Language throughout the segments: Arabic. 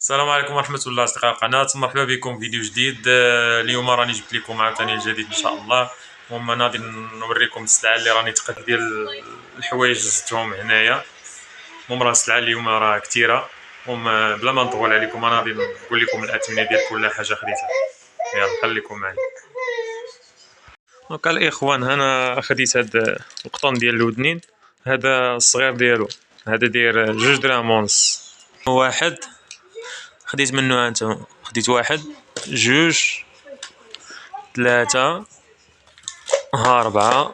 السلام عليكم ورحمة الله أصدقاء القناة، مرحبا بكم في فيديو جديد. اليوم راني جبت لكم عاوتاني الجديد إن شاء الله. المهم أنا غادي نوريكم السلعة اللي راني تقد ديال الحوايج زدتهم هنايا. المهم راه السلعة اليوم راه كتيرة. المهم بلا ما نطول عليكم أنا غادي نقول لكم الأثمنة ديال كل حاجة خديتها. يلا خليكم معايا. دونك الإخوان هنا خديت هاد القطن ديال الودنين، هذا الصغير ديالو، هذا داير 2 درهم ونص. واحد خديت منه هانتوما، خديت واحد، جوج، 3، ها 4،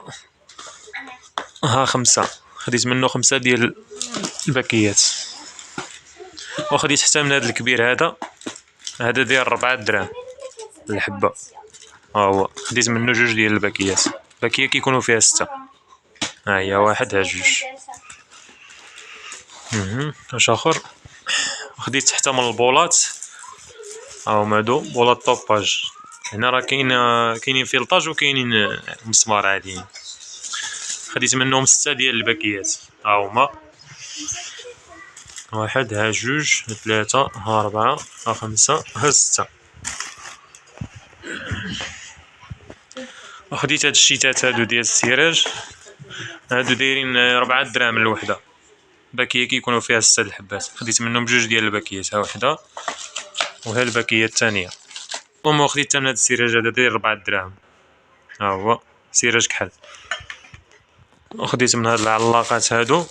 ها 5. خديت منه 5 ديال الباكيات. وخديت حتى من هذا الكبير هذا داير 4 دراهم الحبة. ها هو خديت منه 2 ديال الباكيات. الباكية كيكونوا فيها 6. ها هي واحد، ها 2. واش اخر؟ خديت حتى من البولات، ها هما هادو بولات طوباج. هنا راه كاينين فيلطاج وكاينين مسمار عاديين. خديت منهم 6 ديال الباكيات، ها هما واحد، ها 2، 3، ها 4، ها 5، ها 6. وخديت هاد الشيتات هادو ديال السراج، هادو دايرين 4 دراهم الوحدة. باكية كيكونوا فيها 6 الحبات. خديت منهم 2 ديال الباكيات، ها وحدة وها الباكية الثانية. المهم خديت حتى من هاد السراج هذا داير 4 دراهم، ها هو سراج كحل. وخديت من هاد العلاقات هادو،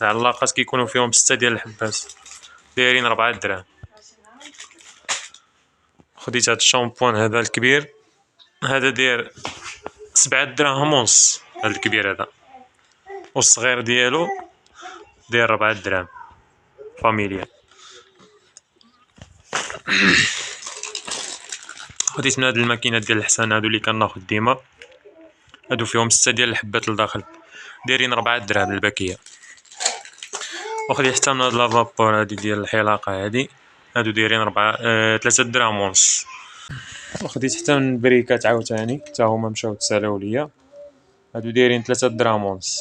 العلاقات كيكونوا فيهم 6 ديال الحبات، دايرين 4 دراهم. خديت هاد الشامبوان هذا الكبير، هذا داير 7 دراهم ونص، هذا الكبير هذا. والصغير ديالو داير 4 دراهم فاميليا. خديت من هاد الماكينات ديال الحسان هادو اللي كناخد ديما، هادو فيهم 6 ديال الحبات لداخل، دايرين 4 دراهم الباكية. وخديت حتى من هاد لافابور هادي ديال الحلاقة هادي، هادو دايرين 3 دراهم ونص. وخديت حتى من البريكات عاوتاني، حتى هما مشاو تسالاو ليا، هادو دايرين 3 دراهم ونص.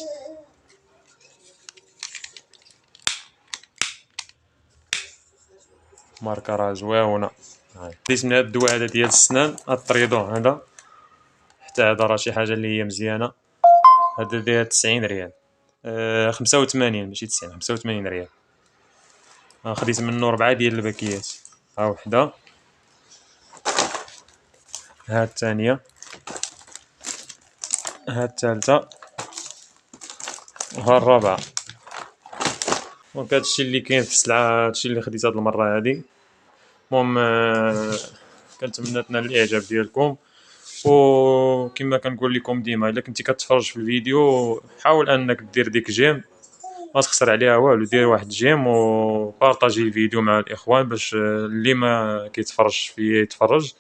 ماركة راه زواونه. خديت من هاد الدواء هذا ديال السنان، هاد الطريدون هذا، حتى هذا راه شي حاجة اللي هي مزيانة. هذا داير 90 ريال، 85 ماشي 90، 85 ريال. خديت منه 4 ديال الباكيات، ها وحدة، ها الثانية، ها الثالثة، وها الرابعة. دونك هادشي اللي كاين في السلعة، هادشي اللي خديت هاد المرة هادي. المهم كنتمنى تنال الاعجاب ديالكم، وكما كنقول لكم ديما، الا كنتي كتفرج في الفيديو حاول انك دير ديك جيم، ما تخسر عليها والو. دير واحد جيم وبارطاجي الفيديو مع الاخوان باش اللي ما كيتفرجش فيه يتفرج.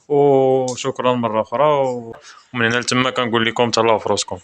وشكرا مرة اخرى، ومن هنا لتما كنقول لكم تهلاو في روسكم.